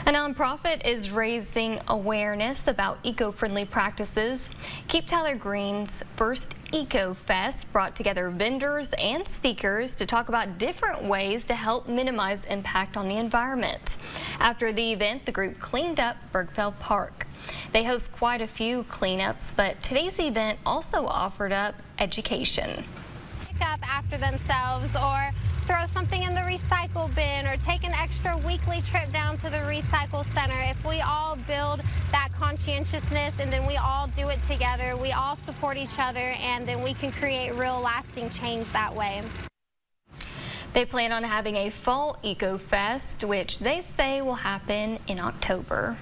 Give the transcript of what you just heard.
A nonprofit is raising awareness about eco-friendly practices. Keep Tyler Green's first Eco Fest brought together vendors and speakers to talk about different ways to help minimize impact on the environment. After the event, the group cleaned up Bergfeld Park. They host quite a few cleanups, but today's event also offered up education. Pick up after themselves, or throw something in the recycle bin, or take an extra weekly trip down to the recycle center. If we all build that conscientiousness and then we all do it together, we all support each other, and then we can create real lasting change that way. They plan on having a fall Eco Fest, which they say will happen in October.